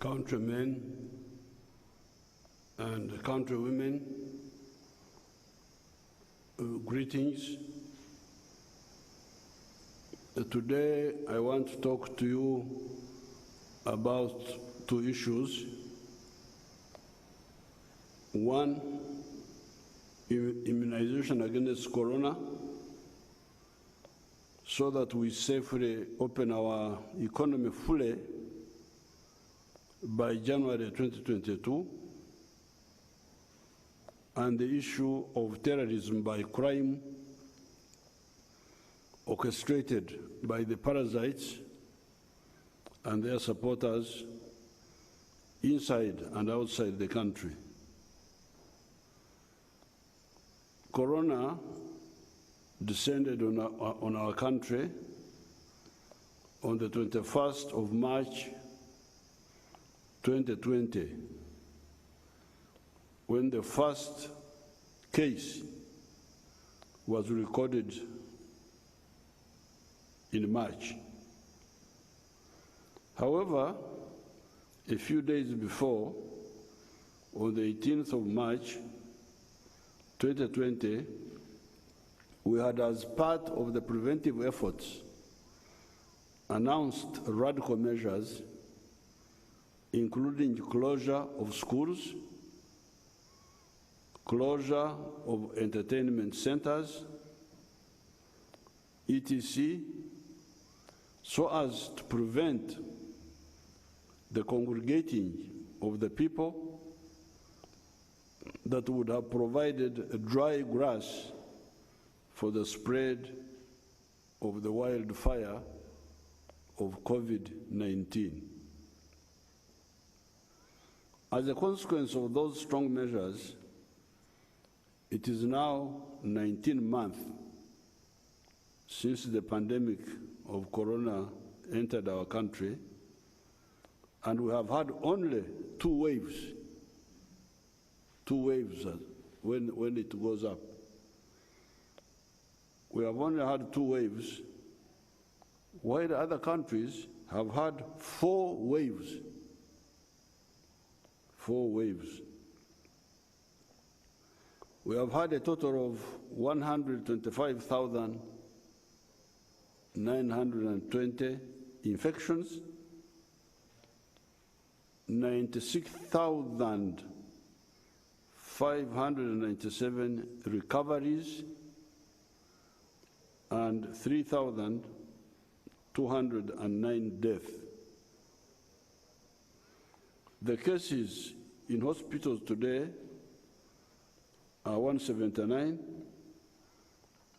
countrymen and countrywomen, greetings. Today I want to talk to you about two issues. One, immunization against corona, so that we safely open our economy fully by January 2022, and the issue of terrorism by crime orchestrated by the parasites and their supporters inside and outside the country. Corona descended on our country on the 21st of March 2020, when the first case was recorded in March. However, a few days before, on the 18th of March 2020, we had, as part of the preventive efforts, announced radical measures, including closure of schools, closure of entertainment centers, etc., so as to prevent the congregating of the people that would have provided dry grass for the spread of the wildfire of COVID-19. As a consequence of those strong measures, it is now 19 months since the pandemic of corona entered our country, and we have had only two waves when it goes up. We have only had two waves, while other countries have had four waves. 4 waves. We have had a total of 125,920 infections, 96,597 recoveries, and 3,209 deaths. The cases in hospitals today are 179,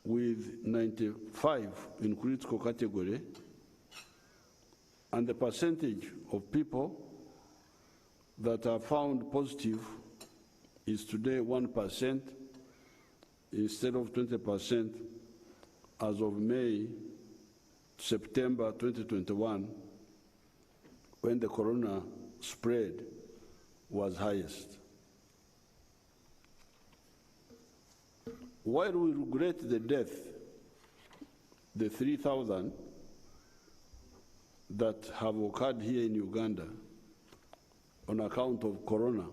with 95 in critical category, and the percentage of people that are found positive is today 1% instead of 20% as of May, September 2021, when the corona spread was highest. While we regret the death, the 3,000 that have occurred here in Uganda on account of corona,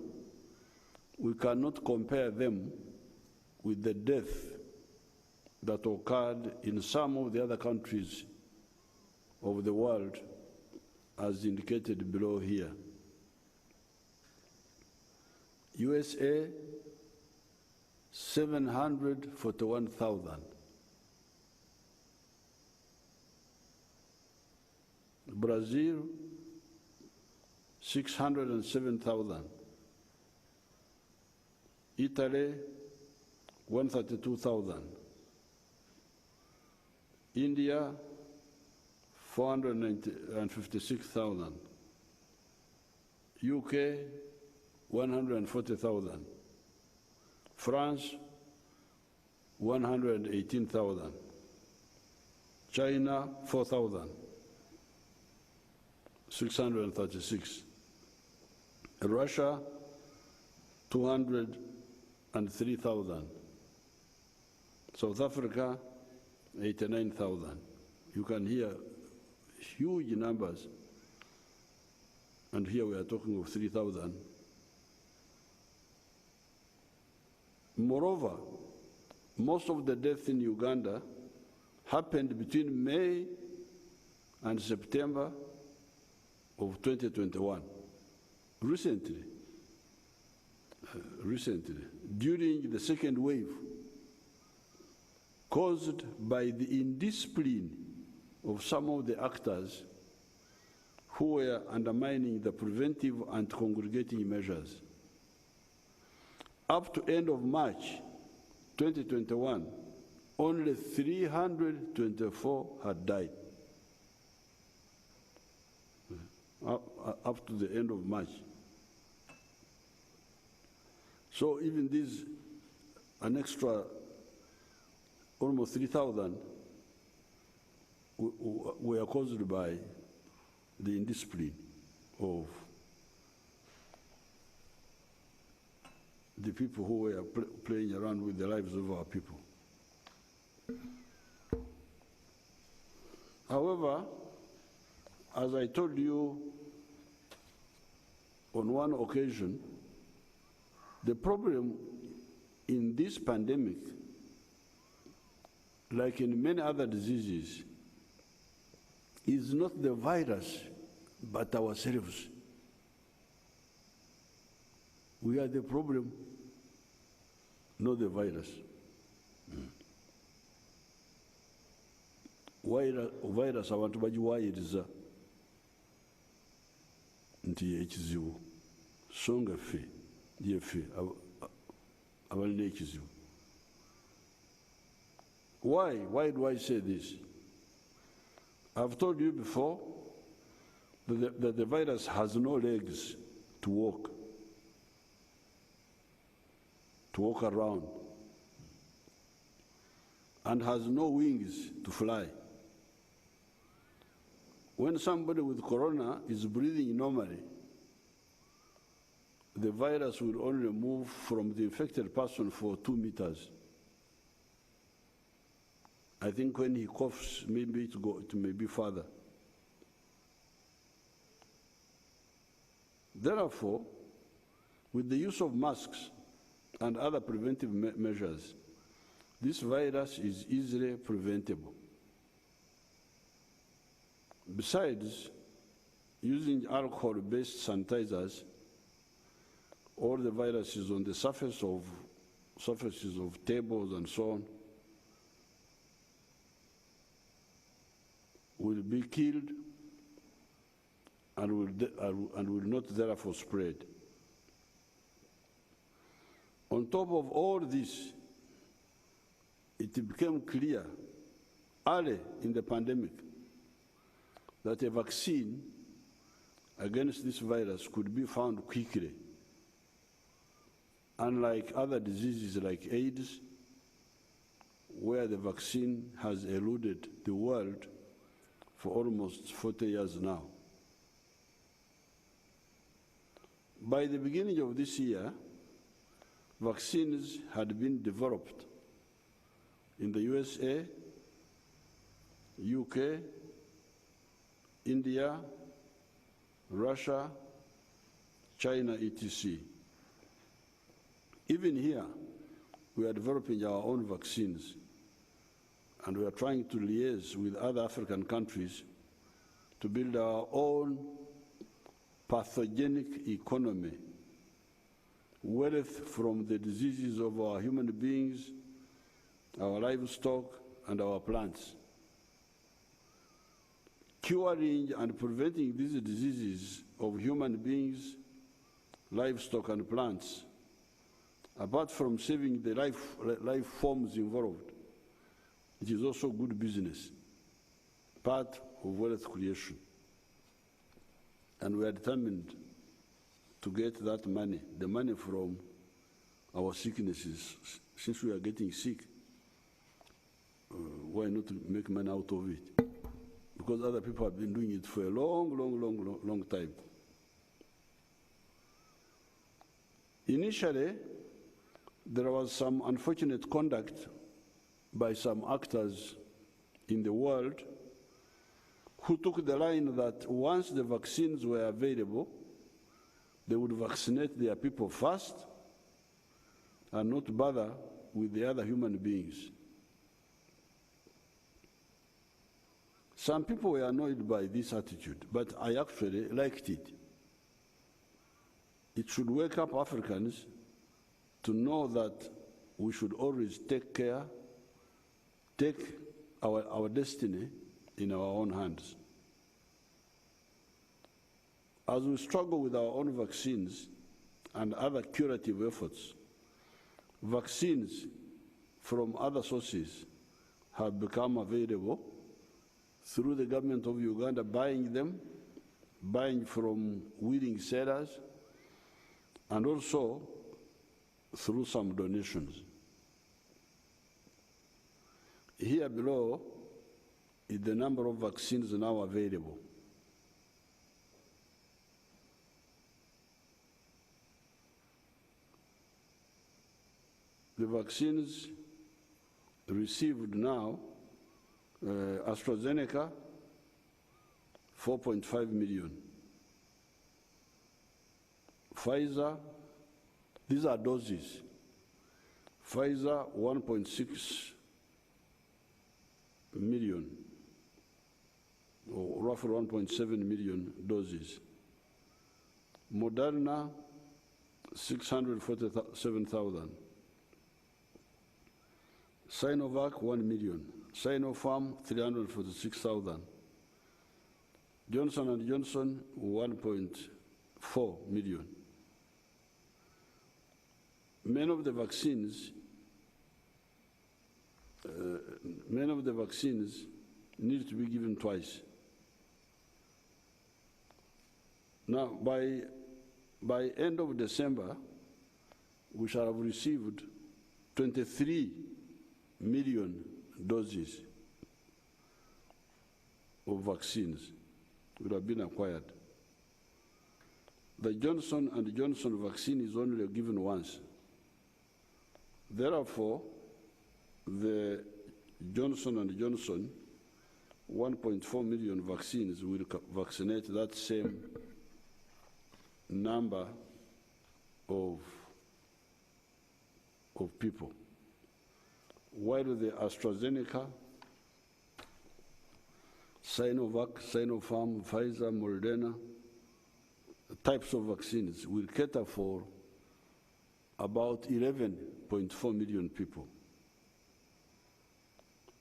we cannot compare them with the death that occurred in some of the other countries of the world, as indicated below here. USA, 741,000. Brazil, 607,000. Italy, 132,000. India, 456,000. UK, 140,000. France, 118,000. China, 4,636. Russia, 203,000. South Africa, 89,000. You can hear huge numbers. and here we are talking of 3,000. Moreover, most of the deaths in Uganda happened between May and September of 2021, recently, during the second wave, caused by the indiscipline of some of the actors who were undermining the preventive and congregating measures. Up to end of March 2021, only 324 had died. Up to the end of March. So even this, an extra almost 3,000 were caused by the indiscipline of the people who were playing around with the lives of our people. However, as I told you on one occasion, the problem in this pandemic, like in many other diseases, is not the virus, but ourselves. We are the problem, not the virus. Virus abantu bagiwayiriza nti ekizibu so nga ffe yeffe abalina ekizibu. Why do I say this? I've told you before that the virus has no legs to walk around, and has no wings to fly. When somebody with corona is breathing normally, the virus will only move from the infected person for 2 meters. I think when he coughs, maybe it may be further. Therefore, with the use of masks and other preventive measures, this virus is easily preventable. Besides, using alcohol-based sanitizers, all the viruses on the surfaces of tables and so on will be killed and will not therefore spread. On top of all this, it became clear early in the pandemic that a vaccine against this virus could be found quickly. Unlike other diseases like AIDS, where the vaccine has eluded the world for almost 40 years now. By the beginning of this year, vaccines had been developed in the USA, UK, India, Russia, China, etc. Even here, we are developing our own vaccines, and we are trying to liaise with other African countries to build our own pathogenic economy, wealth from the diseases of our human beings, our livestock, and our plants. Curing and preventing these diseases of human beings, livestock, and plants, apart from saving the life forms involved, it is also good business, part of wealth creation. And we are determined to get that money, the money from our sicknesses. Since we are getting sick, why not make money out of it? Because other people have been doing it for a long time. Initially, there was some unfortunate conduct by some actors in the world who took the line that once the vaccines were available, They would vaccinate their people first and not bother with the other human beings. Some people were annoyed by this attitude, but I actually liked it. It should wake up Africans to know that we should always take care, take our destiny in our own hands. As we struggle with our own vaccines and other curative efforts, vaccines from other sources have become available through the government of Uganda buying them, buying from willing sellers, and also through some donations. Here below is the number of vaccines now available. The vaccines received now, AstraZeneca, 4.5 million. Pfizer, these are doses. Pfizer, 1.6 million, or roughly 1.7 million doses. Moderna, 647,000. Sinovac, 1 million. Sinopharm, 346,000. Johnson & Johnson, 1.4 million. Many of the vaccines need to be given twice. Now, by end of December, we shall have received 23 million doses of vaccines would have been acquired. The Johnson & Johnson vaccine is only given once. Therefore, the Johnson & Johnson 1.4 million vaccines will vaccinate that same number of people. While the AstraZeneca, Sinovac, Sinopharm, Pfizer, Moderna, types of vaccines will cater for about 11.4 million people.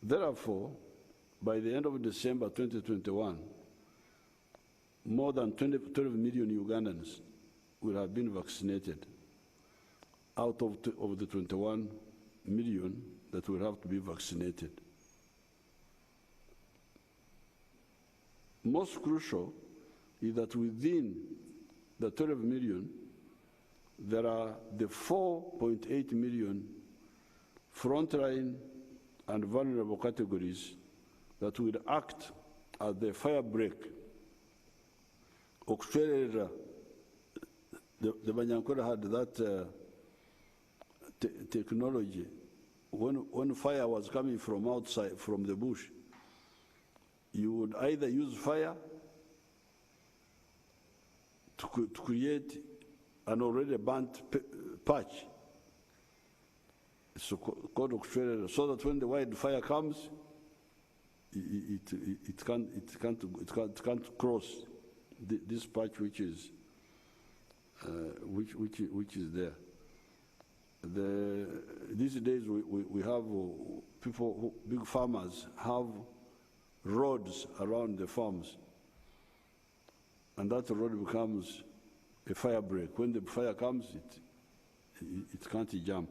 Therefore, by the end of December 2021, more than 12 million Ugandans will have been vaccinated out of the 21 million that will have to be vaccinated. Most crucial is that within the 12 million, there are the 4.8 million frontline and vulnerable categories that will act as the fire break. Australia, the Banyankore had that technology. When fire was coming from outside, from the bush, you would either use fire to create an already burnt patch, so called Australia, so that when the wildfire comes, it can't cross this patch which is there. These days we have people, big farmers have roads around the farms, and that road becomes a fire break. When the fire comes, it can't jump.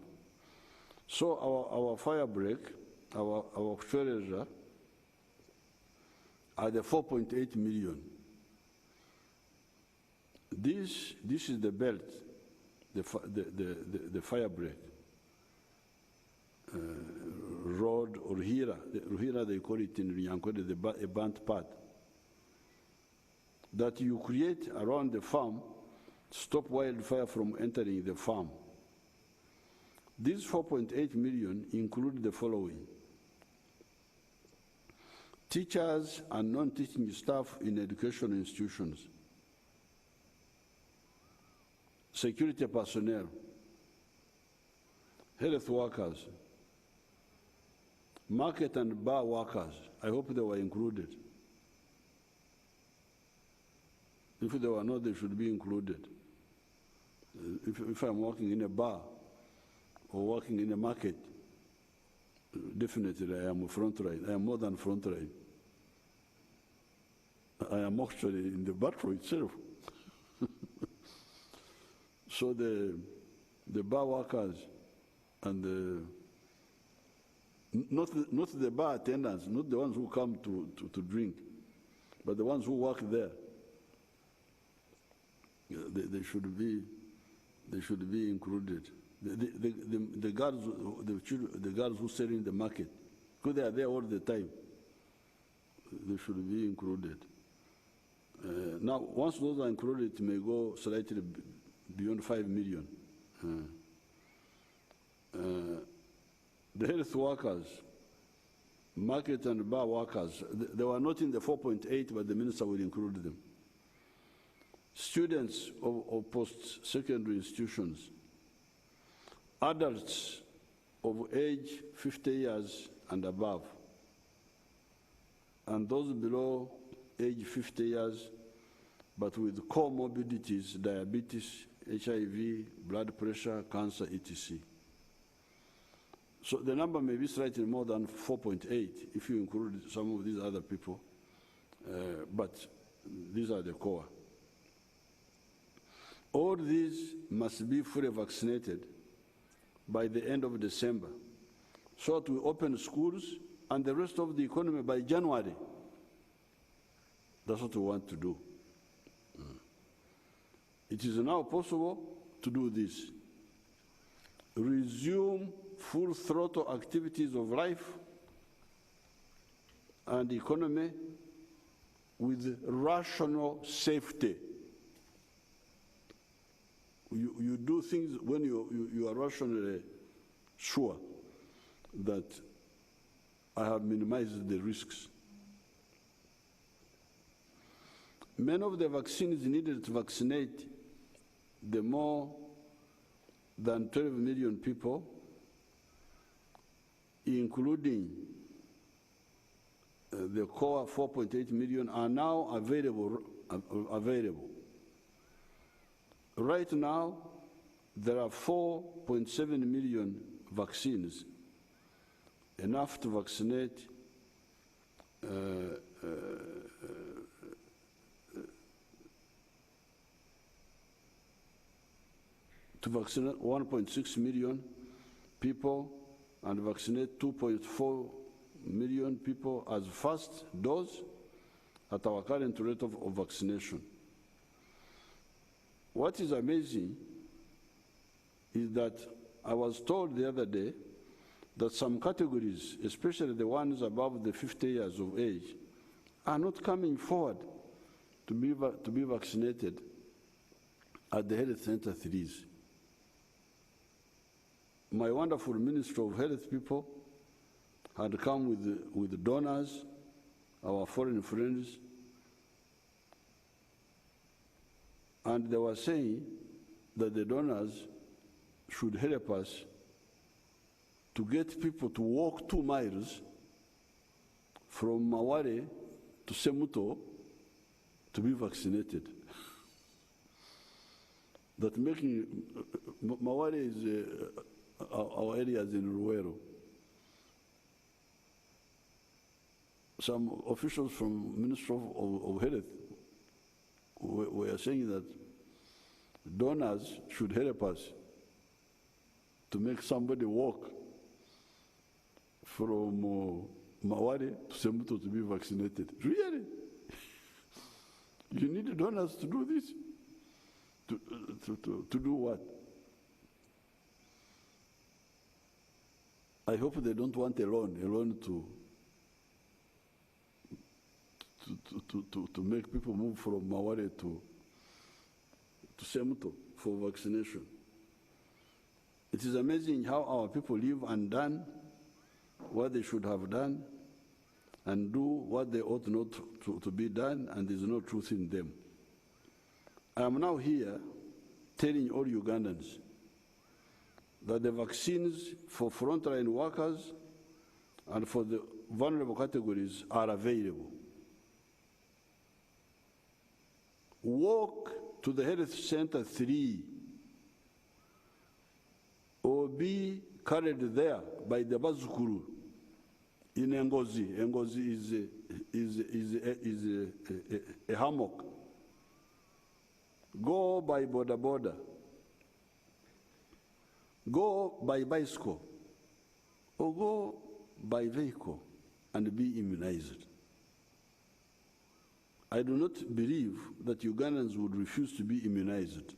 So our fire break, our Australia, are the 4.8 million. This is the belt, the fire break. Road or Ruhira, they call it in Runyankore, a burnt part, that you create around the farm, stop wildfire from entering the farm. These 4.8 million include the following: teachers and non-teaching staff in education institutions, security personnel, health workers, market and bar workers. I hope they were included. If they were not, they should be included. If I'm working in a bar or working in a market, definitely I am front line. I am more than front line. I am actually in the battle itself. So the bar workers and not the bar attendants, not the ones who come to drink, but the ones who work there. They should be included. The guards, the guards who sell in the market, because they are there all the time, they should be included. Now, once those are included, it may go slightly beyond 5 million. The health workers, market and bar workers, they were not in the 4.8, but the minister will include them. Students of post-secondary institutions, adults of age 50 years and above, and those below age 50 years, but with comorbidities, diabetes, HIV, blood pressure, cancer, etc. So the number may be slightly more than 4.8 if you include some of these other people, but these are the core. All these must be fully vaccinated by the end of December, so that we open schools and the rest of the economy by January. That's what we want to do. It is now possible to do this. Resume full throttle activities of life and economy with rational safety. You do things when you are rationally sure that I have minimized the risks. Many of the vaccines needed to vaccinate the more than 12 million people, including the core 4.8 million, are now available. Right now, there are 4.7 million vaccines, enough to vaccinate to vaccinate 1.6 million people and vaccinate 2.4 million people as first dose at our current rate of vaccination. What is amazing is that I was told the other day that some categories, especially the ones above the 50 years of age, are not coming forward to be vaccinated at the health center 3s. My wonderful Minister of Health people had come with donors, our foreign friends, and they were saying that the donors should help us to get people to walk 2 miles from Maware to Semuto to be vaccinated. That making, Maware is our areas in Ruero. Some officials from Ministry of Health were saying that donors should help us to make somebody walk from Maware to Semuto to be vaccinated. Really? You need donors to do this? To do what? I hope they don't want a loan to make people move from Maware to Semuto for vaccination. It is amazing how our people live undone what they should have done and do what they ought not to be done, and there is no truth in them. I am now here telling all Ugandans that the vaccines for frontline workers and for the vulnerable categories are available. Walk to the health center 3 or be carried there by the bazukuru in Ngozi. Ngozi is a hammock. Go by border. Go by bicycle or go by vehicle and be immunized. I do not believe that Ugandans would refuse to be immunized.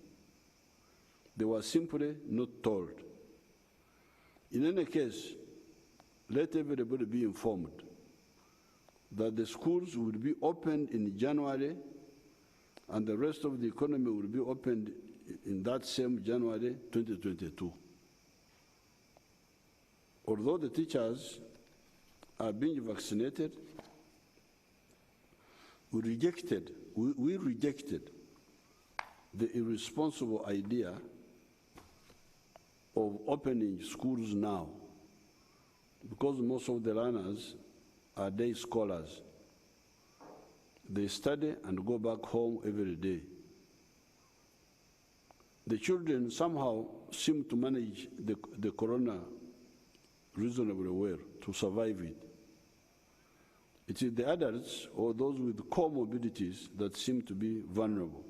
They were simply not told. In any case, let everybody be informed that the schools will be opened in January and the rest of the economy will be opened in that same January 2022. Although the teachers are being vaccinated, we rejected the irresponsible idea of opening schools now, because most of the learners are day scholars. They study and go back home every day. The children somehow seem to manage the corona reasonably well to survive it. It is the adults or those with comorbidities that seem to be vulnerable.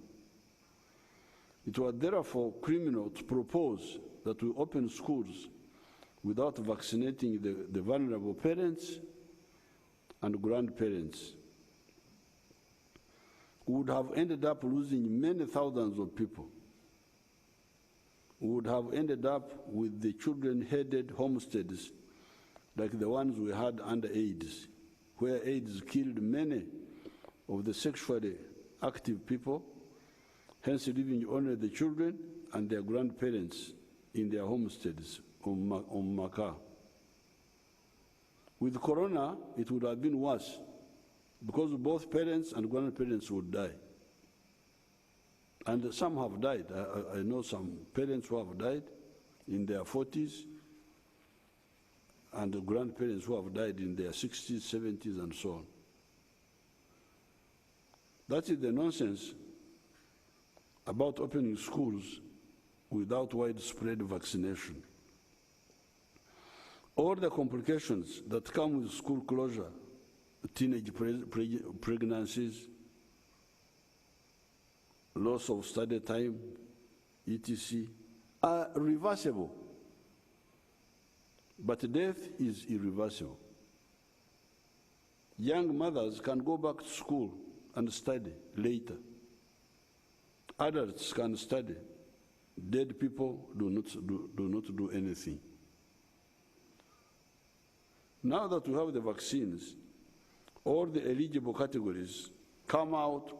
It was therefore criminal to propose that we open schools without vaccinating the vulnerable parents and grandparents. We would have ended up losing many thousands of people. We would have ended up with the children-headed homesteads like the ones we had under AIDS, where AIDS killed many of the sexually active people, hence leaving only the children and their grandparents in their homesteads on Maka. With corona, it would have been worse because both parents and grandparents would die. And some have died. I know some parents who have died in their 40s and the grandparents who have died in their 60s, 70s, and so on. That is the nonsense about opening schools without widespread vaccination. All the complications that come with school closure, teenage pregnancies, loss of study time, etc., are reversible. But death is irreversible. Young mothers can go back to school and study later. Adults can study. Dead people do not do anything. Now that we have the vaccines, all the eligible categories come out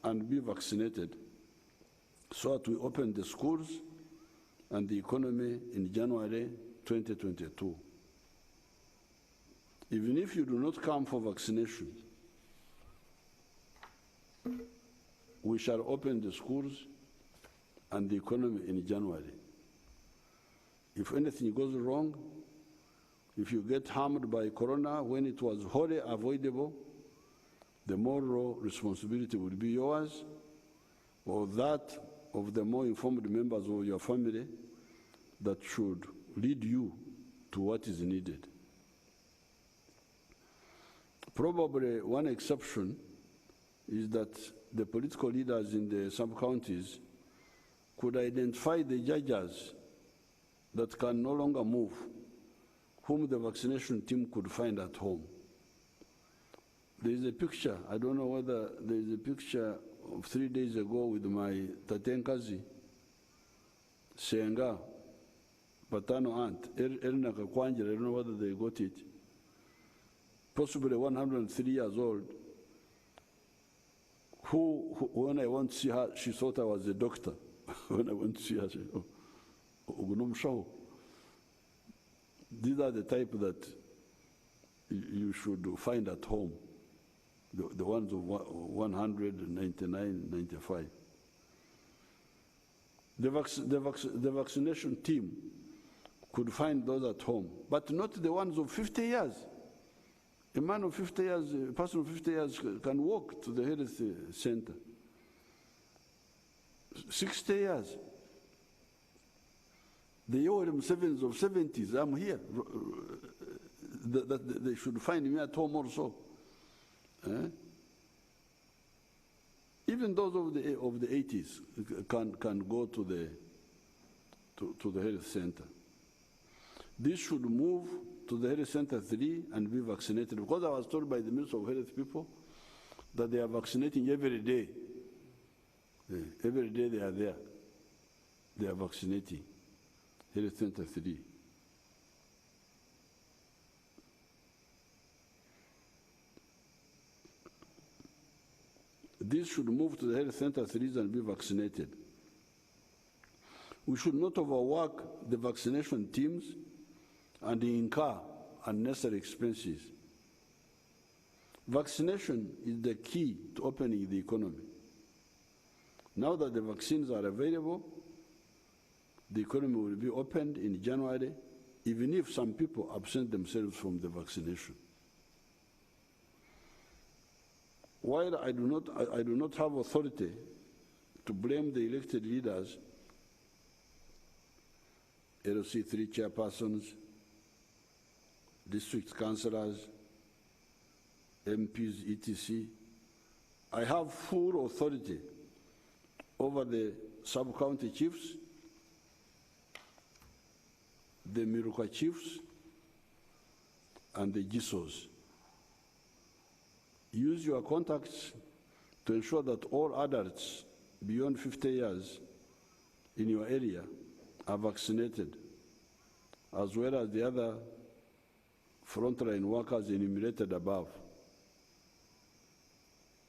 and be vaccinated so that we open the schools and the economy in January 2022. Even if you do not come for vaccination, we shall open the schools and the economy in January. If anything goes wrong, if you get harmed by corona when it was wholly avoidable, the moral responsibility will be yours or that of the more informed members of your family that should lead you to what is needed. Probably one exception is that the political leaders in the sub-counties could identify the judges that can no longer move, whom the vaccination team could find at home. There is a picture, I don't know whether there is a picture of 3 days ago with my Tatenkazi, Senga, paternal aunt, Elna Kakwanjira, I don't know whether they got it, possibly 103 years old, who when I went to see her, she thought I was a doctor. When I went to see her, she said, oh, these are the type that you should find at home, the ones of 199, 95. The vaccination team could find those at home, but not the ones of 50 years. A man of 50 years, a person of 50 years can walk to the health center. 60 years. The Yoweri Museveni of 70s, I'm here. They should find me at home also. Even those of the 80s can go to the health center. This should move to the health center 3 and be vaccinated, because I was told by the Minister of Health people that they are vaccinating every day. Every day they are there. They are vaccinating. Health center 3. This should move to the health center 3 and be vaccinated. We should not overwork the vaccination teams and incur unnecessary expenses. Vaccination is the key to opening the economy. Now that the vaccines are available, the economy will be opened in January, even if some people absent themselves from the vaccination. While I do not have authority to blame the elected leaders, LC3 chairpersons, district councillors, MPs, etc., I have full authority over the sub-county chiefs, the Miruka chiefs, and the GISOs. Use your contacts to ensure that all adults beyond 50 years in your area are vaccinated, as well as the other frontline workers enumerated above.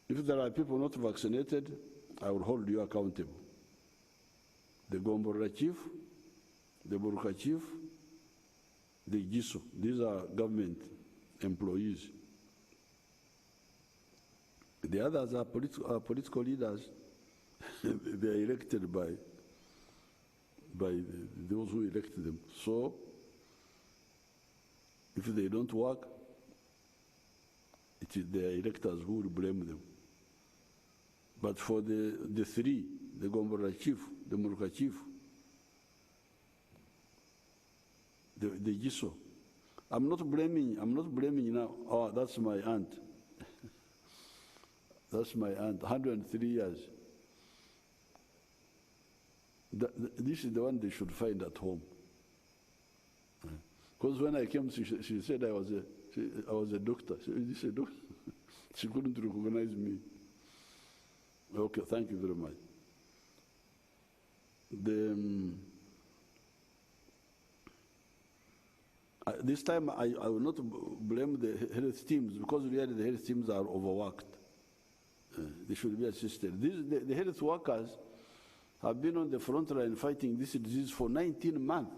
If there are people not vaccinated, I will hold you accountable. The Gombora chief, the Buruka chief, the GISO, these are government employees. The others are political leaders. They are elected by those who elected them. So, if they don't work, it is their electors who will blame them. But for the 3, the Gombora chief, the Muruka chief, the GISO, I'm not blaming now, oh, that's my aunt. That's my aunt, 103 years. This is the one they should find at home. Because when I came, she said I was a doctor. Is this a doctor? She couldn't recognize me. Okay, thank you very much. This time I will not blame the health teams, because really the health teams are overworked. They should be assisted. The health workers have been on the front line fighting this disease for 19 months.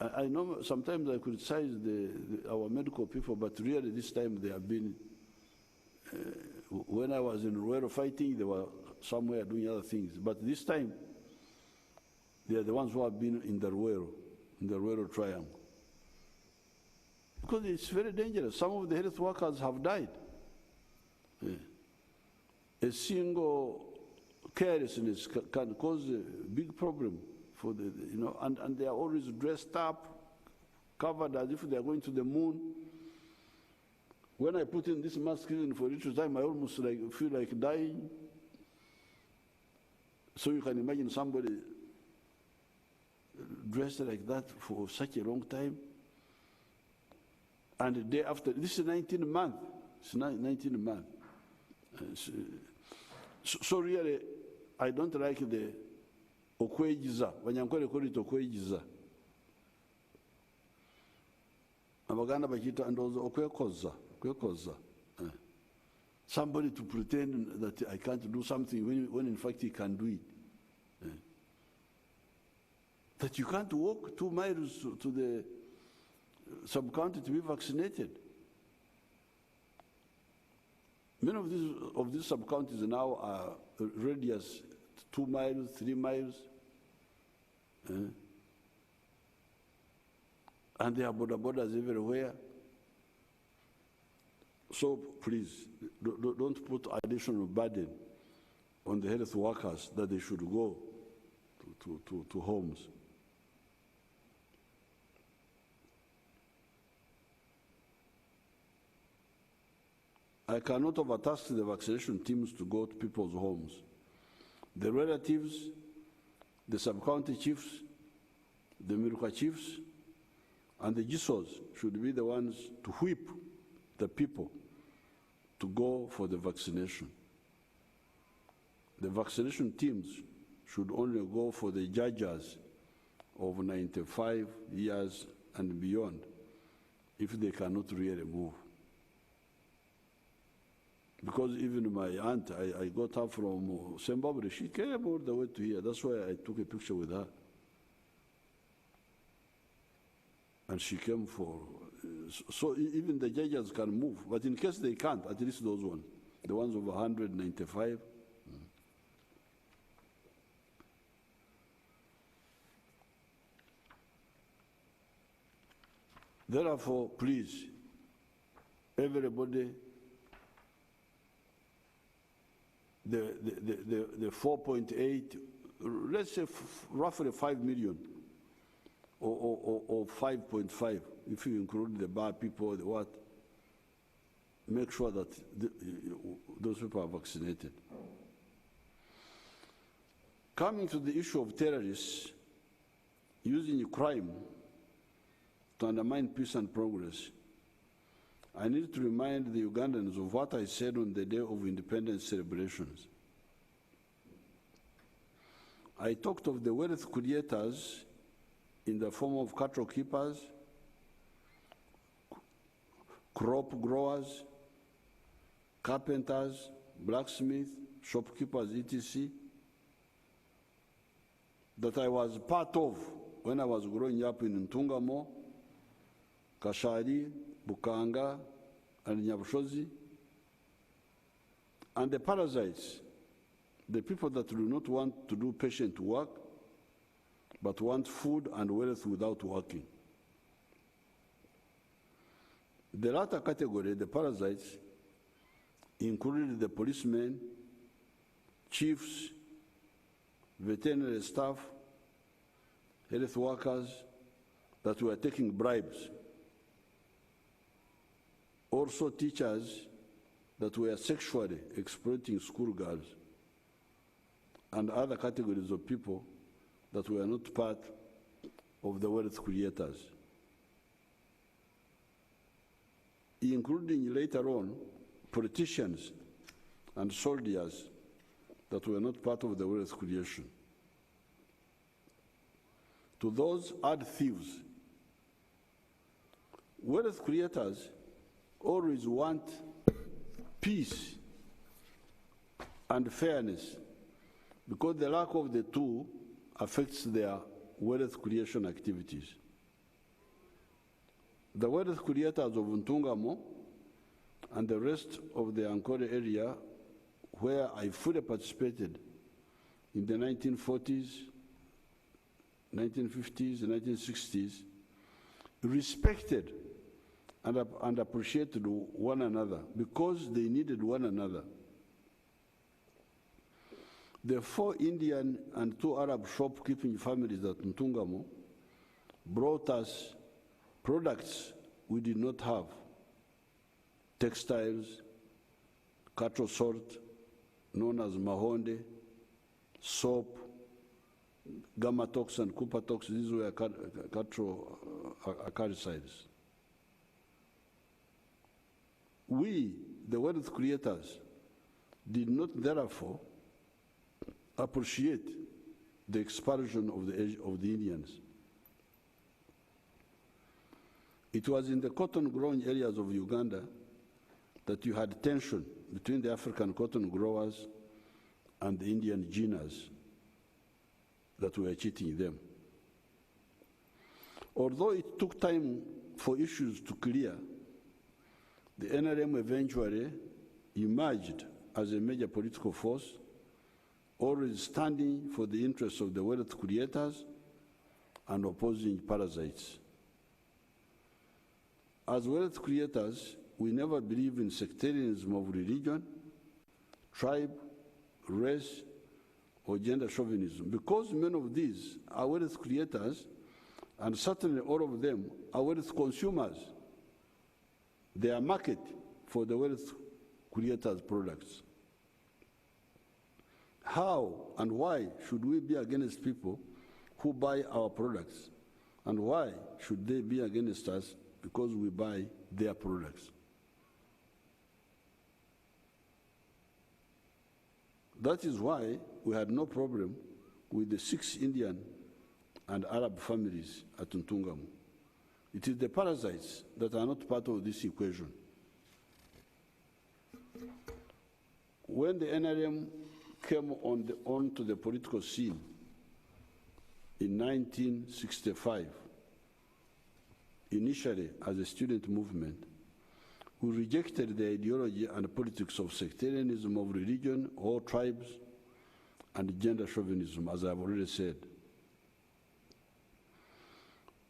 I know sometimes I criticize our medical people, but really this time they have been, when I was in Ruero fighting, they were somewhere doing other things. But this time, they are the ones who have been in the Ruero triangle. Because it's very dangerous. Some of the health workers have died. A single carelessness can cause a big problem for the, and they are always dressed up, covered as if they are going to the moon. When I put in this mask for a little time, I almost feel like dying. So you can imagine somebody dressed like that for such a long time. And the day after, this is 19 months. It's 19 months. So really, I don't like the okwejiza. Wanyankole call it okwejiza. Abaganda bakita and also okwekoza. Somebody to pretend that I can't do something when in fact he can do it. That you can't walk 2 miles to the sub-county to be vaccinated. Many of these sub-counties now radius 2 miles, 3 miles. And there are borders everywhere. So please, don't put additional burden on the health workers that they should go to homes. I cannot overtask the vaccination teams to go to people's homes. The relatives, the sub-county chiefs, the Miruka chiefs, and the GISOs should be the ones to whip the people to go for the vaccination. The vaccination teams should only go for the judges of 95 years and beyond if they cannot really move. Because even my aunt, I got her from Zimbabwe, she came all the way to here. That's why I took a picture with her. And she came for, so even the judges can move. But in case they can't, at least those ones, the ones over 195. Therefore, please, everybody, the 4.8, let's say roughly 5 million or 5.5, if you include the bar people, the what, make sure that those people are vaccinated. Coming to the issue of terrorists using crime to undermine peace and progress, I need to remind the Ugandans of what I said on the day of independence celebrations. I talked of the wealth creators in the form of cattle keepers, crop growers, carpenters, blacksmiths, shopkeepers, etc., that I was part of when I was growing up in Ntungamo, Kashari, Bukanga, and Nyabushozi, and the parasites, the people that do not want to do patient work, but want food and wealth without working. The latter category, the parasites, included the policemen, chiefs, veterinary staff, health workers that were taking bribes. Also teachers that were sexually exploiting schoolgirls, and other categories of people that were not part of the wealth creators, including later on politicians and soldiers that were not part of the wealth creation. To those add thieves. Wealth creators always want peace and fairness, because the lack of the two affects their wealth creation activities. The wealth creators of Ntungamo and the rest of the Ankole area, where I fully participated in the 1940s, 1950s, and 1960s, respected and appreciated one another because they needed one another. The 4 Indian and 2 Arab shopkeeping families at Ntungamo brought us products we did not have: textiles, cattle salt, known as mahonde, soap, gammatox and cupatox. These were cattle acaricides. We, the wealth creators, did not therefore appreciate the expulsion of the Indians. It was in the cotton-growing areas of Uganda that you had tension between the African cotton growers and the Indian ginas that were cheating them. Although it took time for issues to clear, the NRM eventually emerged as a major political force always standing for the interests of the wealth creators and opposing parasites. As wealth creators, we never believe in sectarianism of religion, tribe, race, or gender chauvinism, because many of these are wealth creators, and certainly all of them are wealth consumers. They are market for the wealth creators' products. How and why should we be against people who buy our products? And why should they be against us because we buy their products? That is why we had no problem with the 6 Indian and Arab families at Ntungamu. It is the parasites that are not part of this equation. When the NRM came onto the political scene in 1965, initially as a student movement, we rejected the ideology and politics of sectarianism of religion or tribes and gender chauvinism, as I've already said.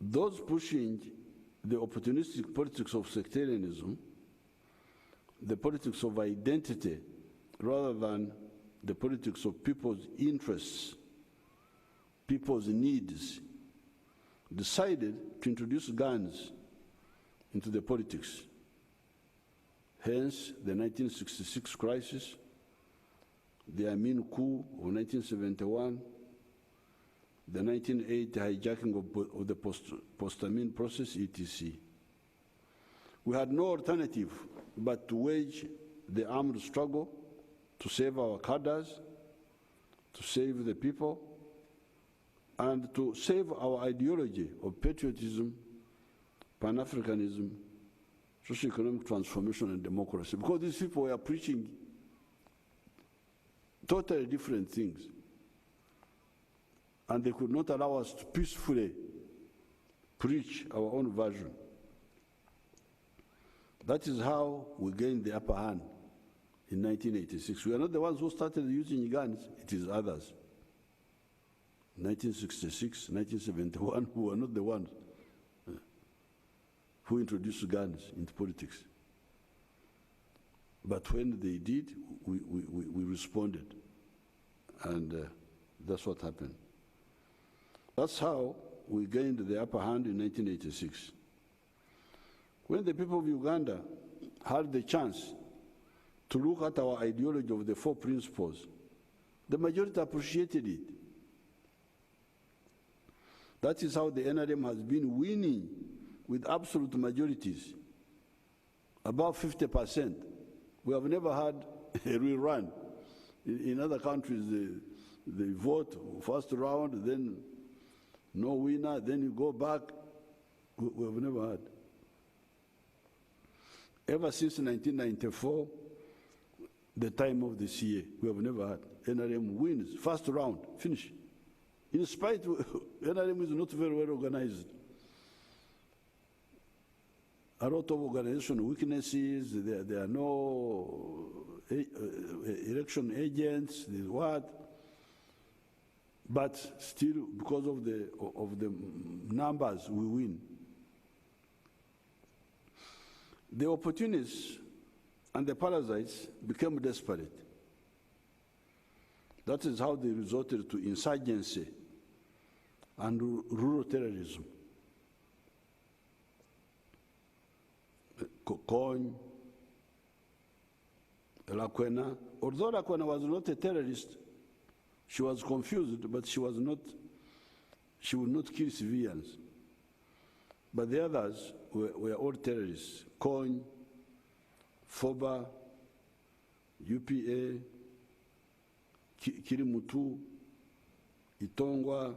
Those pushing the opportunistic politics of sectarianism, the politics of identity, rather than the politics of people's interests, people's needs, decided to introduce guns into the politics. Hence, the 1966 crisis, the Amin coup of 1971, the 1980 hijacking of the post-Amin process, etc. We had no alternative but to wage the armed struggle to save our cadres, to save the people, and to save our ideology of patriotism, Pan-Africanism, socio-economic transformation, and democracy. Because these people were preaching totally different things. And they could not allow us to peacefully preach our own version. That is how we gained the upper hand in 1986. We are not the ones who started using guns, it is others. 1966, 1971, we were not the ones who introduced guns into politics. But when they did, we responded. And that's what happened. That's how we gained the upper hand in 1986. When the people of Uganda had the chance to look at our ideology of the 4 principles, the majority appreciated it. That is how the NRM has been winning with absolute majorities, about 50%. We have never had a rerun. In other countries, they vote first round, then no winner, then you go back. We have never had. Ever since 1994, the time of the CA, we have never had. NRM wins, first round, finish. In spite, NRM is not very well organized. A lot of organizational weaknesses, there are no election agents, what? But still, because of the numbers, we win. The opportunists and the parasites became desperate. That is how they resorted to insurgency and rural terrorism. Kokony, Lakwena. Although Lakwena was not a terrorist, she was confused, but she would not kill civilians. But the others were all terrorists. Kokony, Foba, UPA, Kirimutu, Itongwa,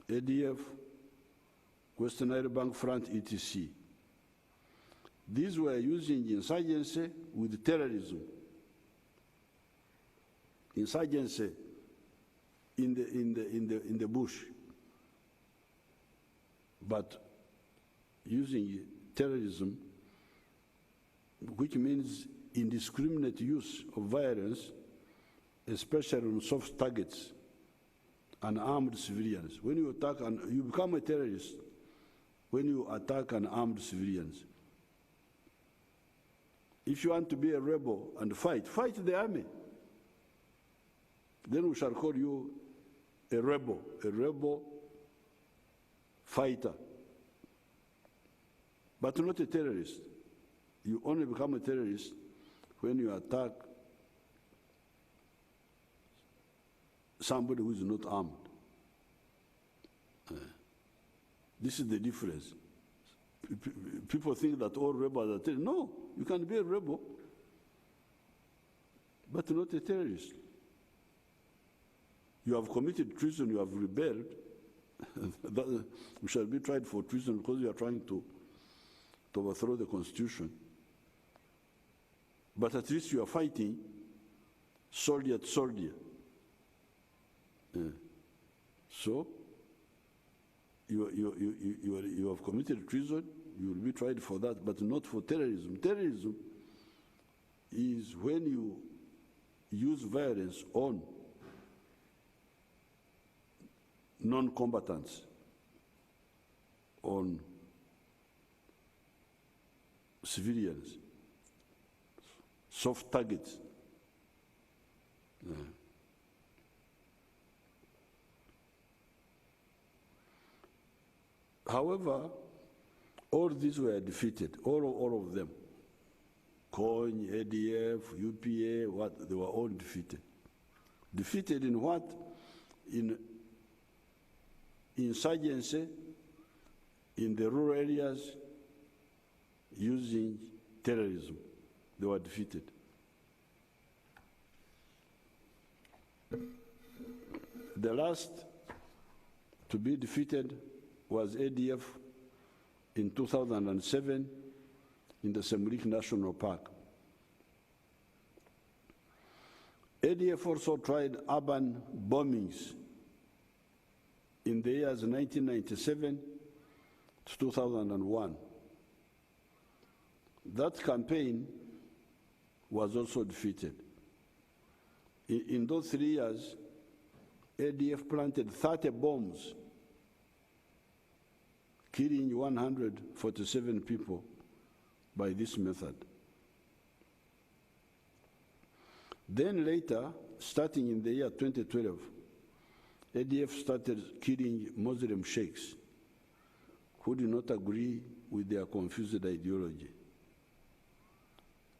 ADF, Western Nile Bank Front, etc. These were using insurgency with terrorism. Insurgency in the bush, but using terrorism, which means indiscriminate use of violence especially on soft targets and armed civilians. When you attack, and you become a terrorist when you attack and armed civilians. If you want to be a rebel and fight the army. Then we shall call you a rebel fighter, but not a terrorist. You only become a terrorist when you attack somebody who is not armed. This is the difference. People think that all rebels are terrorists. No, you can be a rebel, but not a terrorist. You have committed treason, you have rebelled. We shall be tried for treason because you are trying to overthrow the Constitution. But at least you are fighting soldier to soldier. So, you have committed treason, you will be tried for that, but not for terrorism. Terrorism is when you use violence on non-combatants, on civilians, soft targets. However, all these were defeated, all of them. COIN, ADF, UPA, they were all defeated. Defeated in what? In insurgency in the rural areas using terrorism. They were defeated. The last to be defeated was ADF in 2007 in the Semrik National Park. ADF also tried urban bombings in the years 1997 to 2001. That campaign was also defeated. In those 3 years, ADF planted 30 bombs, killing 147 people by this method. Then later, starting in the year 2012, ADF started killing Muslim sheikhs who did not agree with their confused ideology.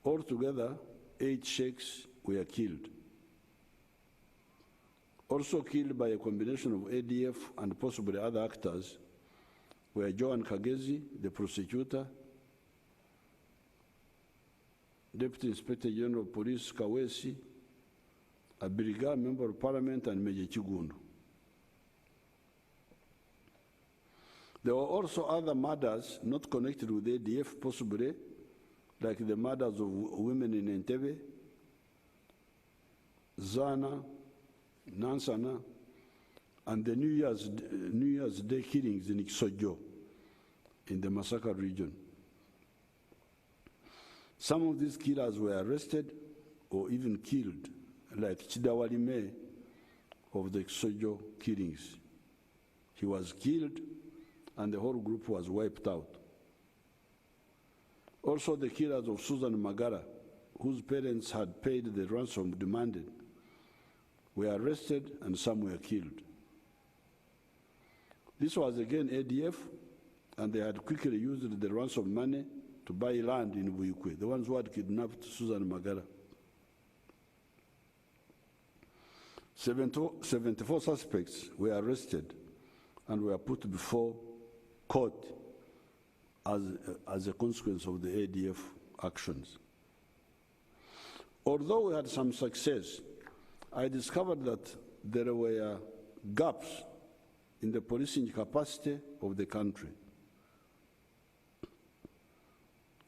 Altogether, 8 sheikhs were killed. Also killed by a combination of ADF and possibly other actors were Joan Kagezi, the prosecutor, Deputy Inspector General of Police Kawesi, a Brigade Member of Parliament, and Major Chigundu. There were also other murders not connected with ADF, possibly, like the murders of women in Entebbe, Zana, Nansana, and the New Year's Day killings in Iksojo, in the Masaka region. Some of these killers were arrested or even killed, like Chidawalime of the Iksojo killings. He was killed and the whole group was wiped out. Also the killers of Susan Magara, whose parents had paid the ransom demanded, were arrested and some were killed. This was again ADF, and they had quickly used the ransom money to buy land in Buyukwe, the ones who had kidnapped Susan Magara. 74 suspects were arrested and were put before court as a consequence of the ADF actions. Although we had some success, I discovered that there were gaps in the policing capacity of the country.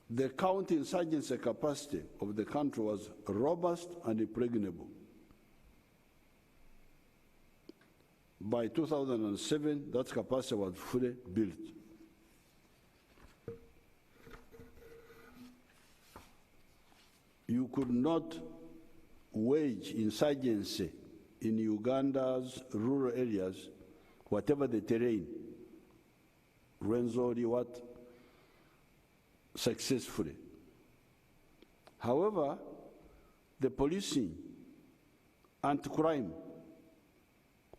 The counter-insurgency capacity of the country was robust and impregnable. By 2007, that capacity was fully built. You could not wage insurgency in Uganda's rural areas, whatever the terrain, Rwenzori, what, successfully. However, the policing, anti-crime,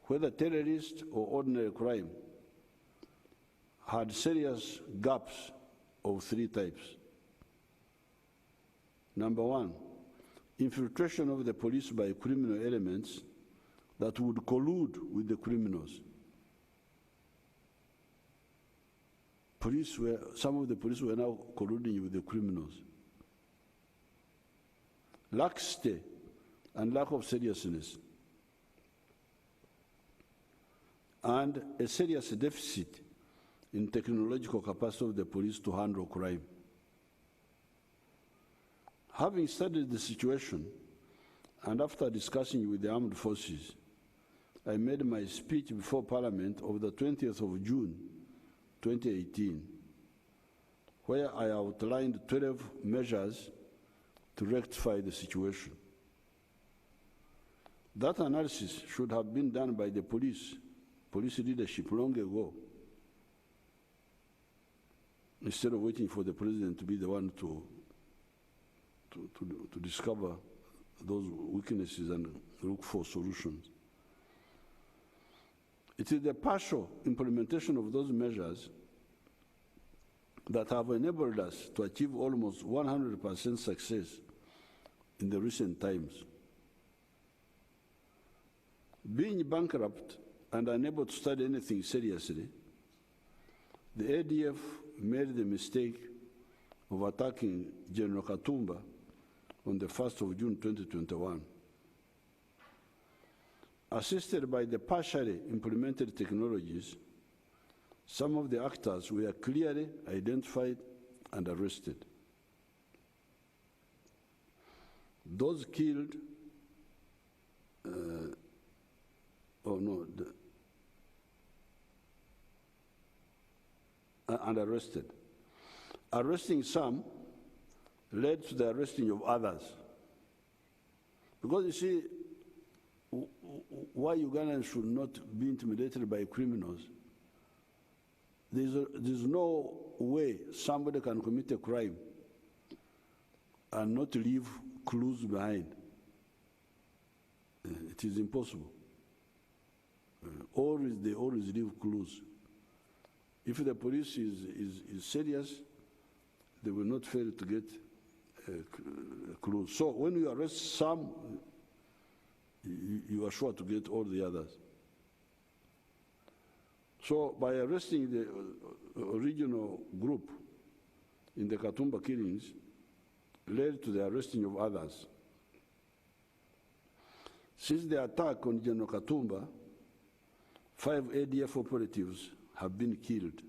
whether terrorist or ordinary crime, had serious gaps of three types. Number one, infiltration of the police by criminal elements that would collude with the criminals. Some of the police were now colluding with the criminals. Laxity and lack of seriousness, and a serious deficit in technological capacity of the police to handle crime. Having studied the situation, and after discussing with the armed forces, I made my speech before Parliament of the 20th of June, 2018, where I outlined 12 measures to rectify the situation. That analysis should have been done by the police leadership long ago, instead of waiting for the president to be the one to discover those weaknesses and look for solutions. It is the partial implementation of those measures that have enabled us to achieve almost 100% success in the recent times. Being bankrupt and unable to study anything seriously, the ADF made the mistake of attacking General Katumba on the 1st of June 2021. Assisted by the partially implemented technologies, some of the actors were clearly identified and arrested. Those killed, and arrested. Arresting some led to the arresting of others. Because you see, why Ugandans should not be intimidated by criminals, there's no way somebody can commit a crime and not leave clues behind. It is impossible. They always leave clues. If the police is serious, they will not fail to get clues. So when you arrest some, you are sure to get all the others. So by arresting the original group in the Katumba killings led to the arresting of others. Since the attack on General Katumba, 5 ADF operatives have been killed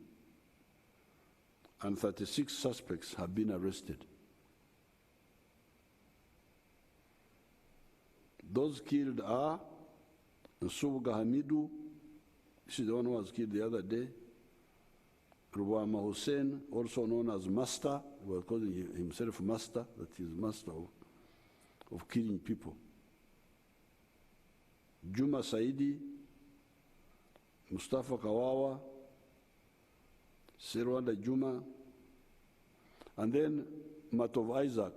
and 36 suspects have been arrested. Those killed are Nsubuga Hamidu, this is the one who was killed the other day, Rubama Hussein, also known as Master, we were calling himself Master, that is master of killing people. Juma Saidi, Mustafa Kawawa, Sirwanda Juma, and then Matov Isaac,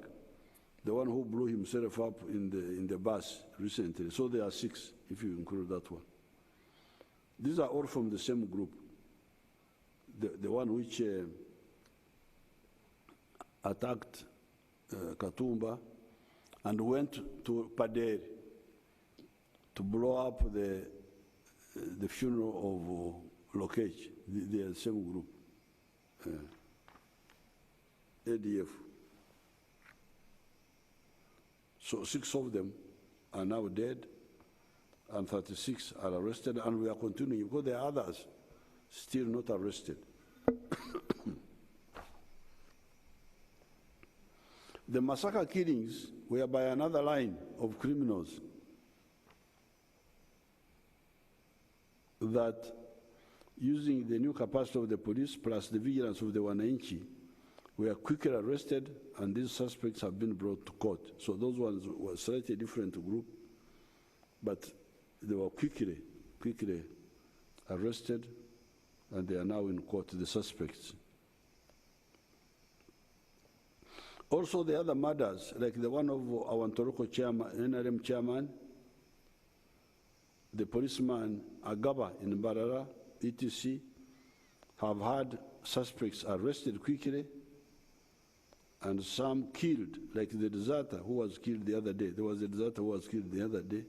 the one who blew himself up in the bus recently. So there are 6, if you include that one. These are all from the same group. The one which attacked Katumba and went to Paderi to blow up the funeral of Lokech. They are the same group, ADF. So 6 of them are now dead, and 36 are arrested, and we are continuing because there are others still not arrested. The massacre killings were by another line of criminals that, using the new capacity of the police plus the vigilance of the Wananchi, were quickly arrested, and these suspects have been brought to court. So those ones were slightly different group, but they were quickly arrested, and they are now in court, the suspects. Also, the other murders, like the one of our Ntoroko chairman, NRM chairman, the policeman Agaba in Mbarara, etc., have had suspects arrested quickly, and some killed, like the deserter who was killed the other day. There was a deserter who was killed the other day,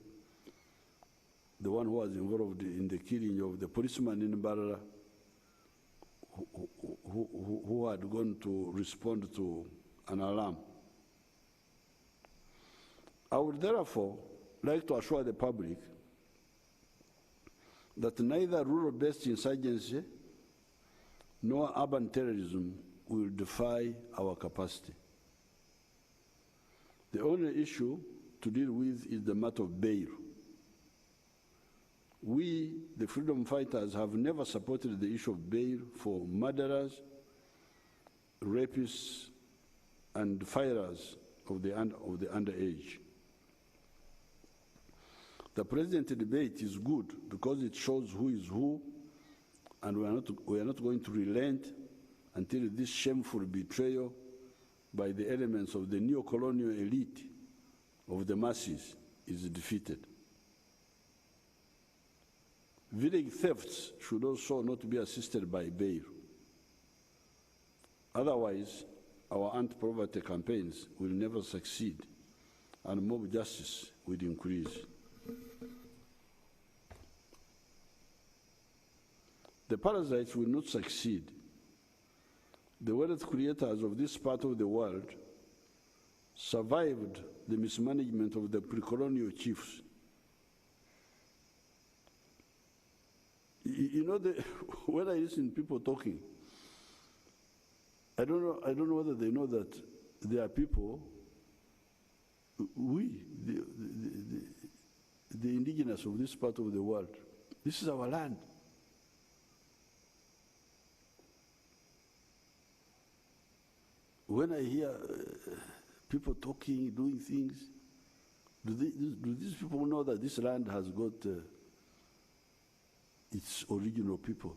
the one who was involved in the killing of the policeman in Mbarara, who had gone to respond to an alarm. I would therefore like to assure the public that neither rural-based insurgency nor urban terrorism will defy our capacity. The only issue to deal with is the matter of bail. We, the freedom fighters, have never supported the issue of bail for murderers, rapists, and firers of the underage. The present debate is good because it shows who is who, and we are not going to relent until this shameful betrayal by the elements of the neo-colonial elite of the masses is defeated. Village thefts should also not be assisted by bail. Otherwise, our anti-poverty campaigns will never succeed, and mob justice will increase. The parasites will not succeed. The wealth creators of this part of the world survived the mismanagement of the pre-colonial chiefs. You know, when I listen to people talking, I don't know whether they know that there are people, the indigenous of this part of the world, this is our land. When I hear people talking, doing things, do these people know that this land has got its original people?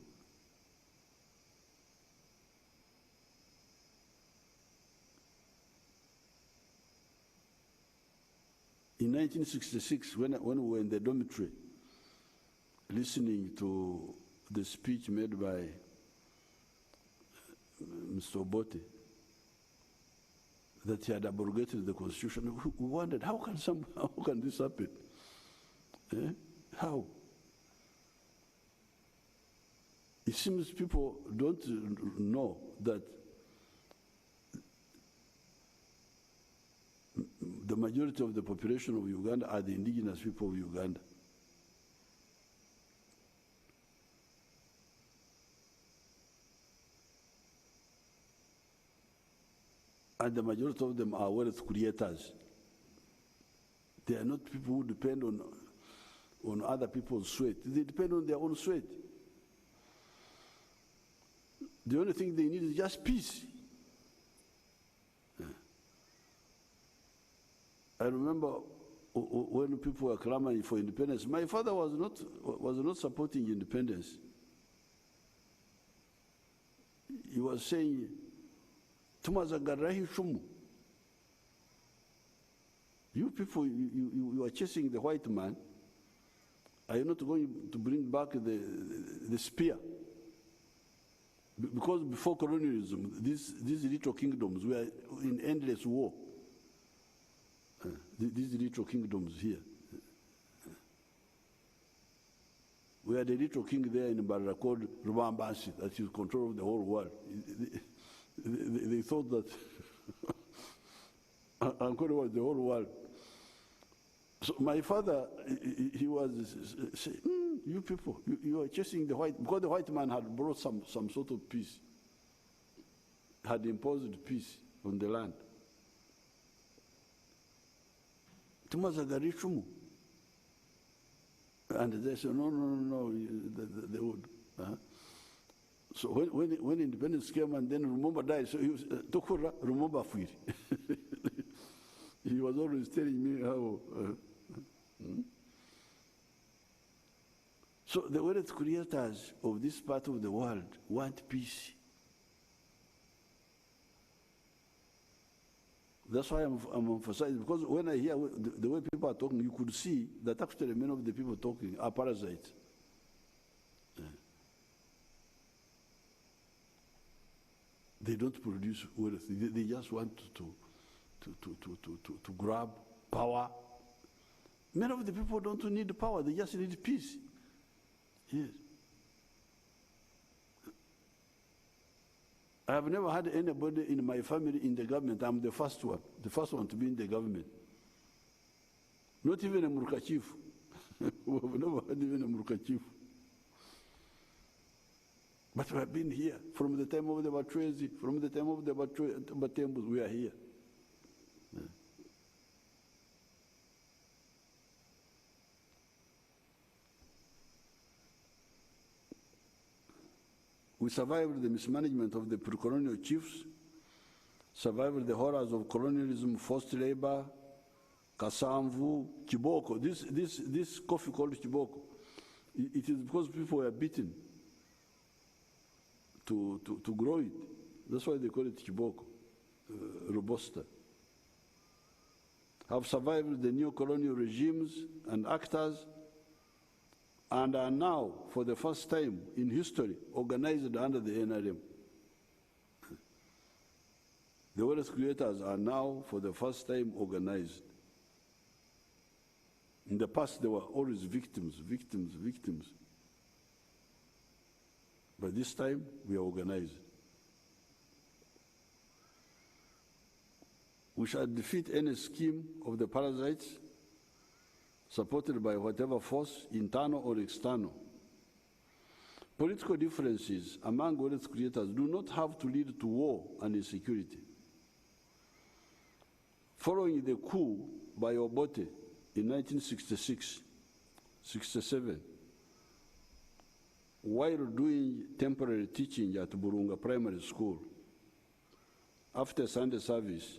In 1966, when we were in the dormitory, listening to the speech made by Mr. Obote, that he had abrogated the Constitution, we wondered, how can this happen? How? It seems people don't know that the majority of the population of Uganda are the indigenous people of Uganda. And the majority of them are wealth creators. They are not people who depend on other people's sweat. They depend on their own sweat. The only thing they need is just peace. I remember when people were clamoring for independence, my father was not supporting independence. He was saying, you people, you are chasing the white man. Are you not going to bring back the spear? Because before colonialism, these little kingdoms were in endless war. These little kingdoms here. We had a little king there in Mbarara called Rubambansi that is control of the whole world. They thought that Ankole was the whole world. So my father, he was saying, you people, you are chasing the white, because the white man had brought some sort of peace, had imposed peace on the land. And they said, no, they would. So when independence came and then Lumumba died, so he was, Tokura, Lumumba Fuiri. He was always telling me how. So the world creators of this part of the world want peace. That's why I'm emphasizing, because when I hear the way people are talking, you could see that actually many of the people talking are parasites. They don't produce wealth. They just want to grab power. Many of the people don't need power. They just need peace. Yes. I have never had anybody in my family in the government. I'm the first one to be in the government. Not even a Murka chief. We have never had even a Murka chief. But we have been here from the time of the Batwezi, from the time of the Batembus, we are here. Yeah. We survived the mismanagement of the pre-colonial chiefs, survived the horrors of colonialism, forced labor, Kasamvu, Chiboko. This coffee called Chiboko, it is because people were beaten to grow it. That's why they call it Chiboko, Robusta. Have survived the neo-colonial regimes and actors, and are now, for the first time in history, organized under the NRM. The wealth creators are now, for the first time, organized. In the past, they were always victims. But this time, we are organized. We shall defeat any scheme of the parasites supported by whatever force, internal or external. Political differences among wealth creators do not have to lead to war and insecurity. Following the coup by Obote in 1966-67, while doing temporary teaching at Burunga Primary School, after Sunday service,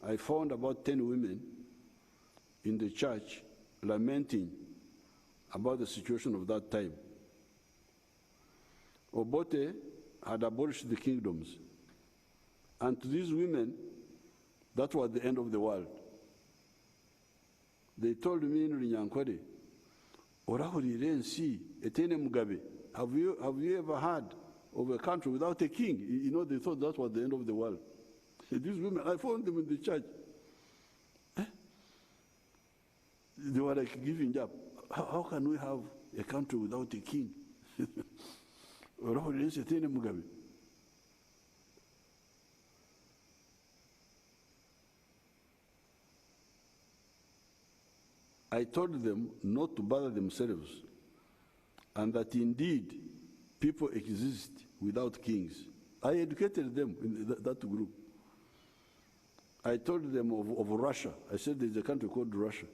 I found about 10 women in the church lamenting about the situation of that time. Obote had abolished the kingdoms, and to these women, that was the end of the world. They told me in Rinyankwade, Orahuri Rensi, Etene Mugabe, have you ever heard of a country without a king? You know, they thought that was the end of the world. These women, I found them in the church. They were like giving up. How can we have a country without a king? I told them not to bother themselves, and that indeed people exist without kings. I educated them in that group. I told them of Russia. I said there's a country called Russia.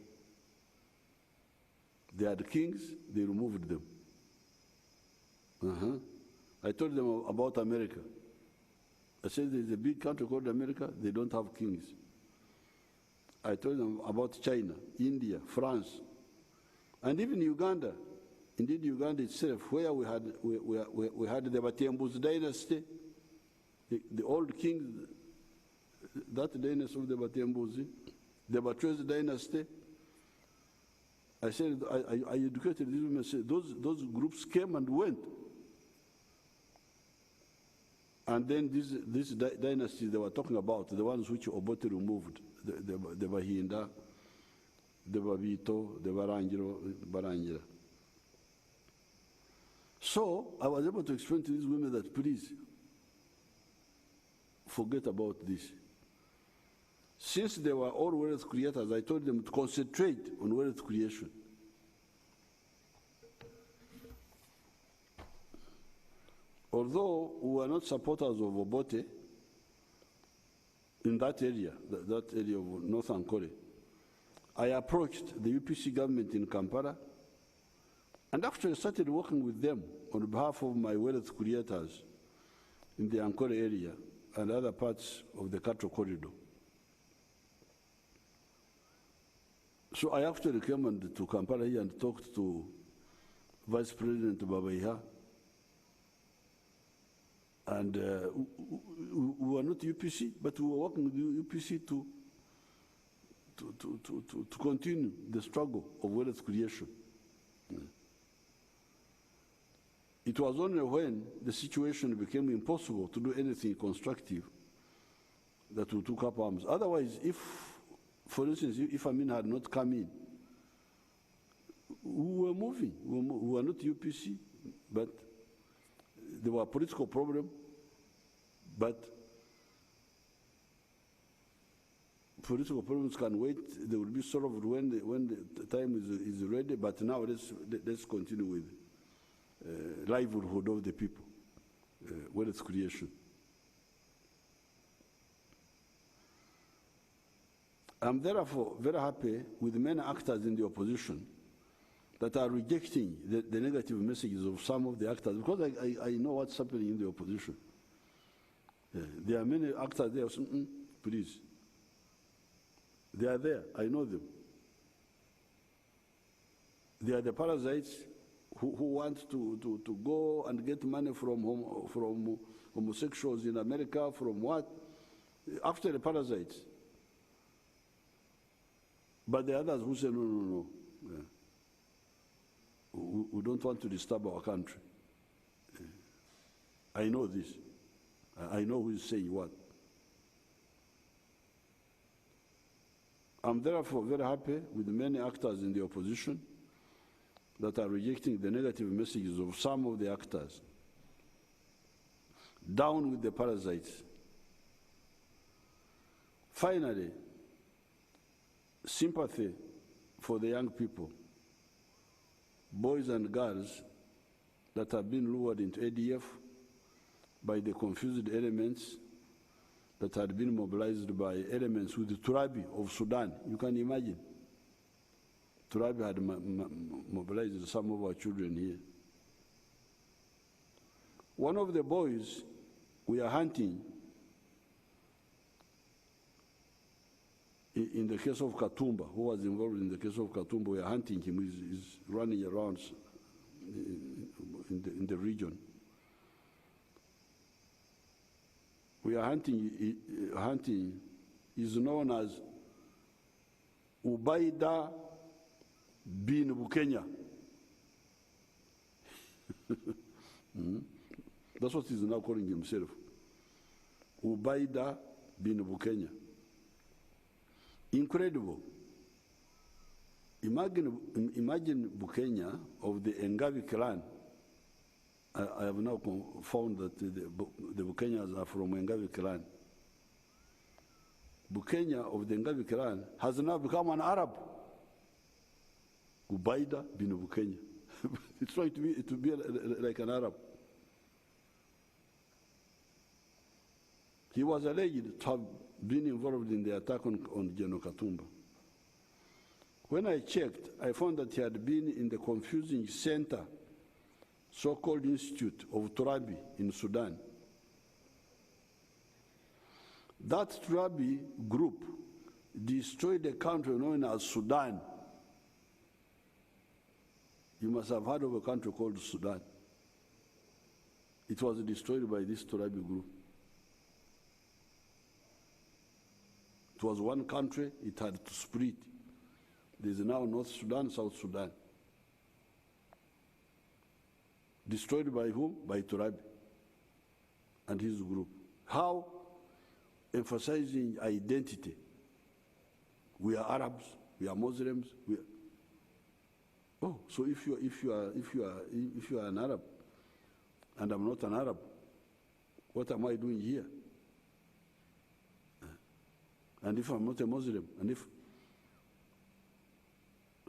They had kings, they removed them. I told them about America. I said there's a big country called America, they don't have kings. I told them about China, India, France, and even Uganda. Indeed, Uganda itself, where we had the Batembus dynasty, the old king, that dynasty of the Batembus, the Batwezi dynasty. I said, I educated these women, said, those groups came and went. And then these dynasties they were talking about, the ones which Obote removed, the Bahinda, the Babito, the Barangira. So I was able to explain to these women that, please, forget about this. Since they were all wealth creators, I told them to concentrate on wealth creation. Although we were not supporters of Obote in that area of North Ankole, I approached the UPC government in Kampala and actually started working with them on behalf of my wealth creators in the Ankole area and other parts of the cattle corridor. So I actually came to Kampala here and talked to Vice President Babaiha, and we were not UPC, but we were working with UPC to continue the struggle of wealth creation. It was only when the situation became impossible to do anything constructive that we took up arms. Otherwise, if, for instance, if Amin had not come in, we were moving. We were not UPC, but there were political problems, but political problems can wait. They will be solved when the time is ready, but now let's continue with livelihood of the people, wealth creation. I'm therefore very happy with many actors in the opposition that are rejecting the negative messages of some of the actors, because I know what's happening in the opposition. There are many actors there saying, please. They are there, I know them. They are the parasites who want to go and get money from homosexuals in America, from what? After the parasites. But the others who say, no. Yeah. We don't want to disturb our country. I know this. I know who is saying what. I'm therefore very happy with many actors in the opposition that are rejecting the negative messages of some of the actors. Down with the parasites. Finally, sympathy for the young people, boys and girls that have been lured into ADF by the confused elements that had been mobilized by elements with the Turabi of Sudan. You can imagine. Turabi had mobilized some of our children here. One of the boys we are hunting, in the case of Katumba, who was involved in the case of Katumba, we are hunting him. He's running around in the region. We are hunting is known as Ubaida bin Bukenya. That's what he's now calling himself. Ubaida bin Bukenya. Incredible. Imagine Bukenya of the Engabi clan. I have now found that the Bukenyas are from Engabi clan. Bukenya of the Engabi clan has now become an Arab. Ubaida bin Bukenya. It's trying to be like an Arab. He was alleged to have been involved in the attack on General Katumba. When I checked, I found that he had been in the confusing center, so-called Institute of Turabi in Sudan. That Turabi group destroyed a country known as Sudan. You must have heard of a country called Sudan. It was destroyed by this Turabi group. It was one country, it had to split. There is now North Sudan, South Sudan. Destroyed by whom? By Turabi and his group. How? Emphasizing identity. We are Arabs, we are Muslims. Oh, so if you are an Arab, and I'm not an Arab, what am I doing here? And if I'm not a Muslim,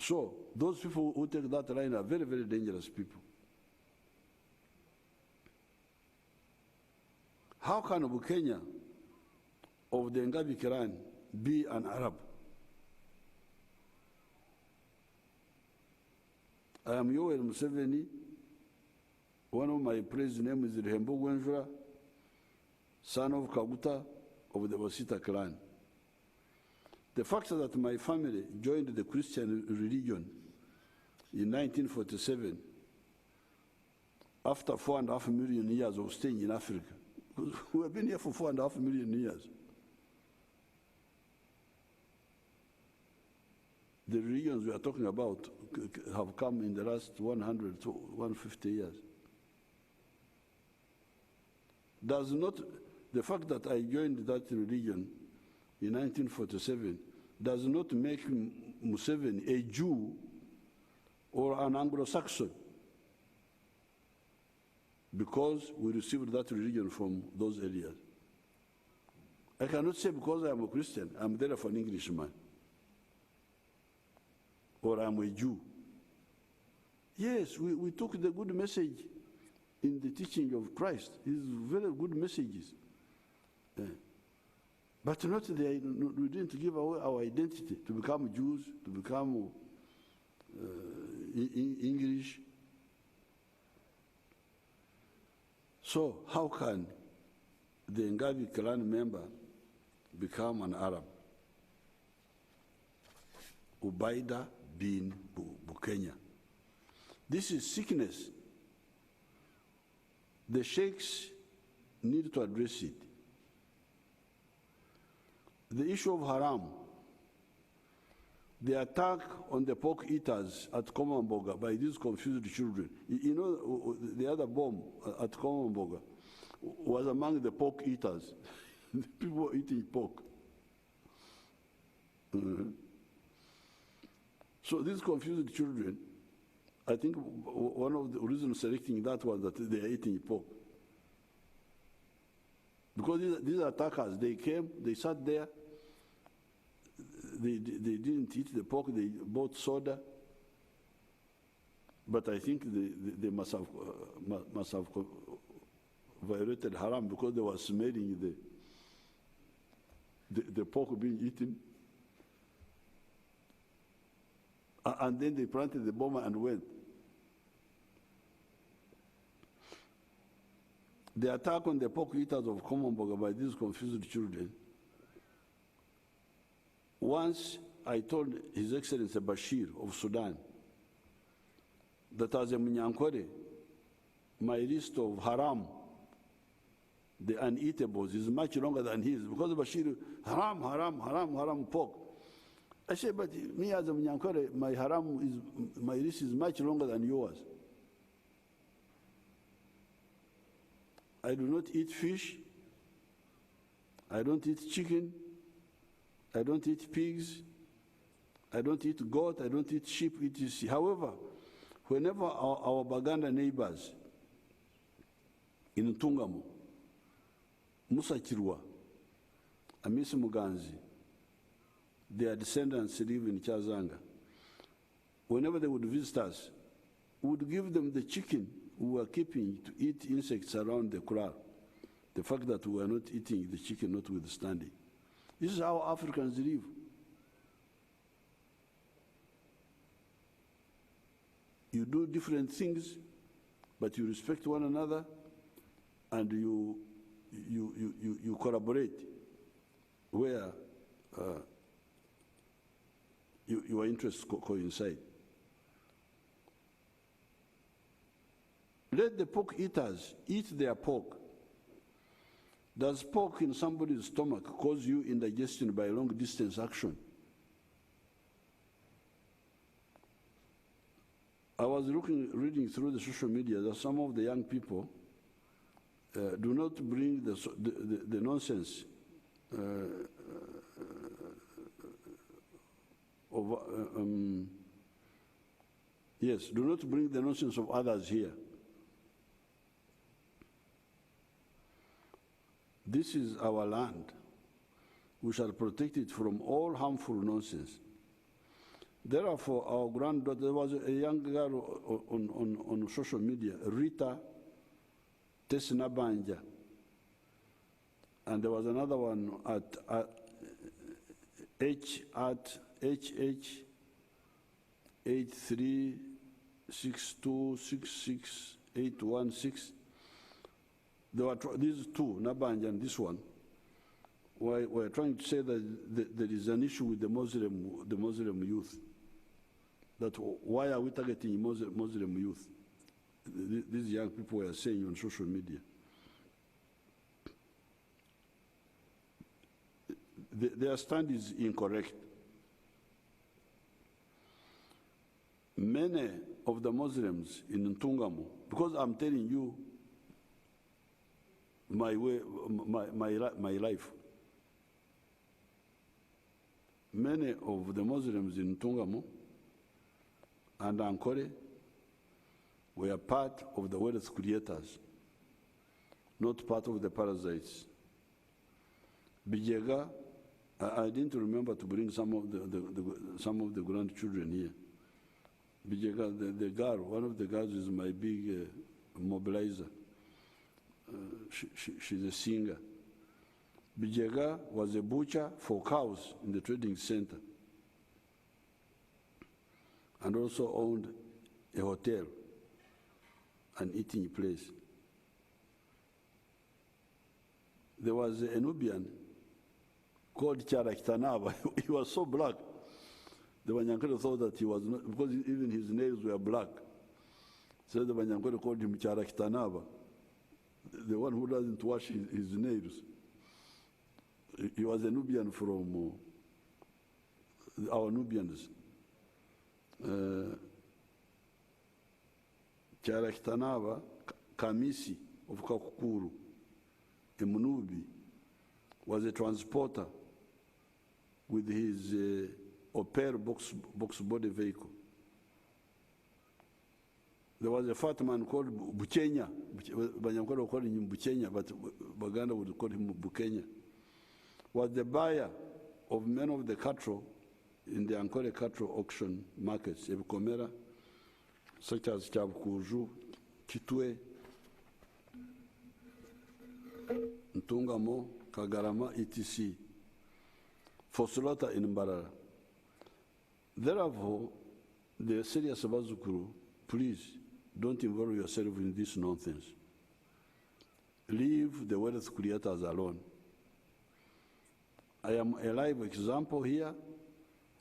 so those people who take that line are very, very dangerous people. How can a Bukenya of the Engabi clan be an Arab? I am Yoweri Museveni. One of my praise name is Rehembo Gwenjura, son of Kaguta of the Wasita clan. The fact that my family joined the Christian religion in 1947, after 4.5 million years of staying in Africa, we have been here for 4.5 million years. The religions we are talking about have come in the last 100 to 150 years. Does not, the fact that I joined that religion in 1947 does not make Museveni a Jew or an Anglo-Saxon, because we received that religion from those areas. I cannot say because I am a Christian, I'm therefore an Englishman, or I'm a Jew. Yes, we took the good message in the teaching of Christ. It's very good messages. But not we didn't give away our identity to become Jews, to become English. So how can the Ngabi clan member become an Arab? Ubaida bin Bukenya. This is sickness. The sheikhs need to address it. The issue of haram, the attack on the pork eaters at Komamboga by these confused children. You know, the other bomb at Komamboga was among the pork eaters, the people eating pork. So these confused children, I think one of the reasons selecting that was that they are eating pork. Because these attackers, they came, they sat there, they didn't eat the pork, they bought soda. But I think they must have violated haram because they were smelling the pork being eaten. And then they planted the bomb and went. The attack on the pork eaters of Komamboga by these confused children. Once I told His Excellency Bashir of Sudan that as a Munyankore, my list of haram, the uneatables, is much longer than his, because Bashir, haram, pork. I said, but me as a Munyankore, my list is much longer than yours. I do not eat fish, I don't eat chicken, I don't eat pigs, I don't eat goat, I don't eat sheep, etc. However, whenever our Baganda neighbors in Ntungamo, Musa Chirwa, Amisi Muganzi, their descendants live in Chazanga, whenever they would visit us, we would give them the chicken we were keeping to eat insects around the kraal. The fact that we were not eating the chicken notwithstanding. This is how Africans live. You do different things, but you respect one another, and you collaborate where your interests coincide. Let the pork eaters eat their pork. Does pork in somebody's stomach cause you indigestion by long distance action? I was reading through the social media that some of the young people do not bring the nonsense do not bring the nonsense of others here. This is our land. We shall protect it from all harmful nonsense. Therefore, our granddaughter, there was a young girl on social media, Rita Tesnabanja, and there was another one at HH83 6266816. There were these two, Nabanja and this one. We're trying to say that there is an issue with the Muslim youth. That why are we targeting Muslim youth? These young people were saying on social media. Their stand is incorrect. Many of the Muslims in Ntungamo, because I'm telling you my life, many of the Muslims in Ntungamo and Ankole were part of the wealth creators, not part of the parasites. Bijega, I didn't remember to bring some of the grandchildren here. Bijega, the girl, one of the girls is my big mobilizer. She's a singer. Bijega was a butcher for cows in the trading center and also owned a hotel, an eating place. There was a Nubian called Charakitanaba. He was so black. The Banyankole thought that he was not, because even his nails were black. So the Banyankole called him Charakitanaba, the one who doesn't wash his nails. He was a Nubian from our Nubians. Charakitanaba Kamisi of Kakukuru, a Munubi, was a transporter with his Opel box body vehicle. There was a fat man called Bukenya. Banyankole would call him Bukenya, but Baganda would call him Bukenya. Was the buyer of many of the cattle in the Ankole cattle auction markets, Ebukomera, such as Chabukuju, Kitwe, Ntungamo, Kagarama, etc., for slaughter in Mbarara. Therefore, the serious Bazukuru, please don't involve yourself in this nonsense. Leave the wealth creators alone. I am a live example here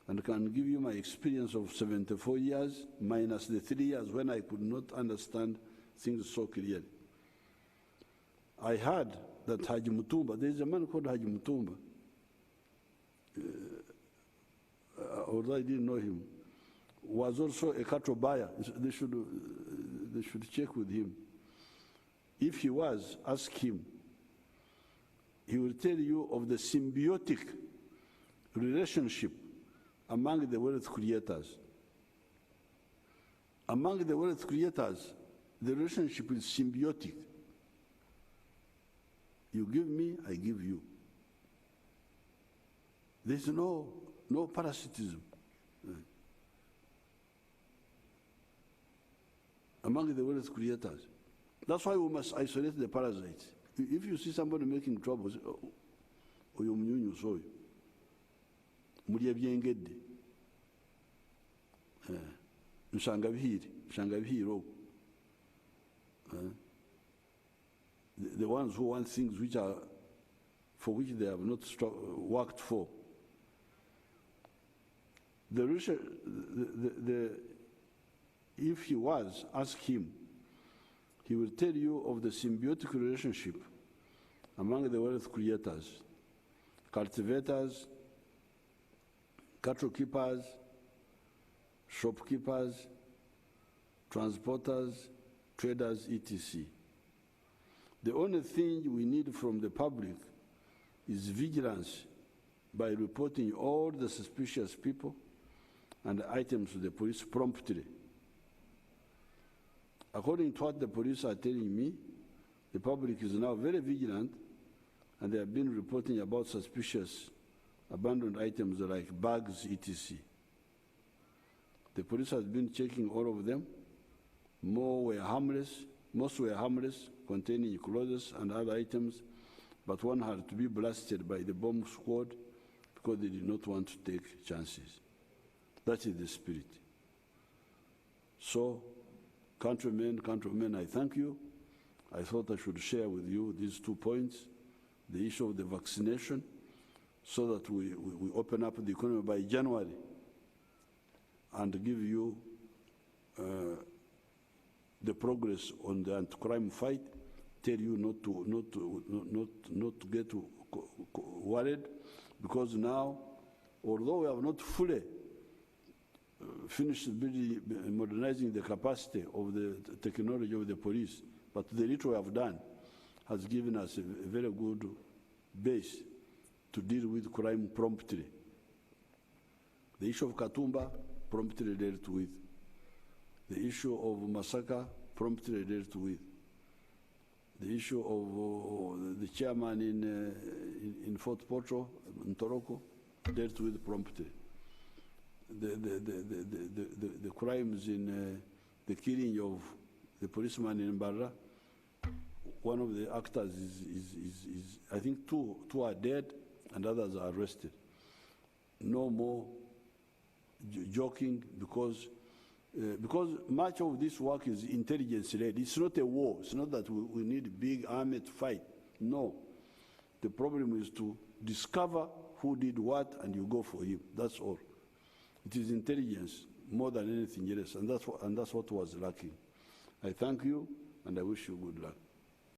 and can give you my experience of 74 years minus the 3 years when I could not understand things so clearly. I heard that Haji Mutumba, there is a man called Haji Mutumba, although I didn't know him, was also a cattle buyer. They should check with him. If he was, ask him. He will tell you of the symbiotic relationship among the wealth creators. Among the wealth creators, the relationship is symbiotic. You give me, I give you. There's no parasitism among the wealth creators. That's why we must isolate the parasites. If you see somebody making trouble, oyo mnyunyu soyo, muri ebyengedde, nshanga bihiro, the ones who want things which are for which they have not worked for. If he was, ask him. He will tell you of the symbiotic relationship among the wealth creators, cultivators, cattle keepers, shopkeepers, transporters, traders, etc. The only thing we need from the public is vigilance by reporting all the suspicious people and items to the police promptly. According to what the police are telling me, the public is now very vigilant and they have been reporting about suspicious abandoned items like bags, etc. The police has been checking all of them. Most were harmless, containing clothes and other items, but one had to be blasted by the bomb squad because they did not want to take chances. That is the spirit. So, countrymen, I thank you. I thought I should share with you these 2 points, the issue of the vaccination, so that we open up the economy by January and give you the progress on the anti-crime fight, tell you not to get worried, because now, although we have not fully finished modernizing the capacity of the technology of the police, but the little we have done has given us a very good base to deal with crime promptly. The issue of Katumba, promptly dealt with. The issue of Masaka, promptly dealt with. The issue of the chairman in Fort Portal, Ntoroko, dealt with promptly. The crimes in the killing of the policeman in Barra, one of the actors is I think two are dead and others are arrested. No more joking, because much of this work is intelligence-led. It's not a war. It's not that we need a big army to fight. No. The problem is to discover who did what and you go for him. That's all. It is intelligence more than anything else, and that's what was lacking. I thank you, and I wish you good luck.